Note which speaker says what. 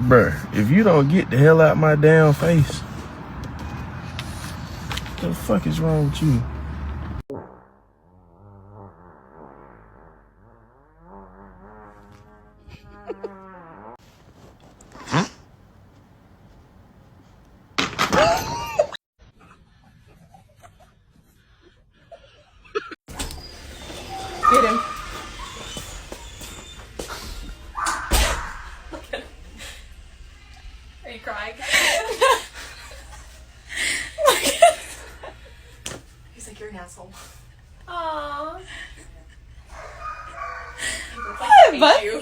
Speaker 1: Bruh, if you don't get the hell out my damn face, what the fuck is wrong with you?
Speaker 2: Get him. Are you crying? He's like, you're an asshole. Aww. Like, I hate you.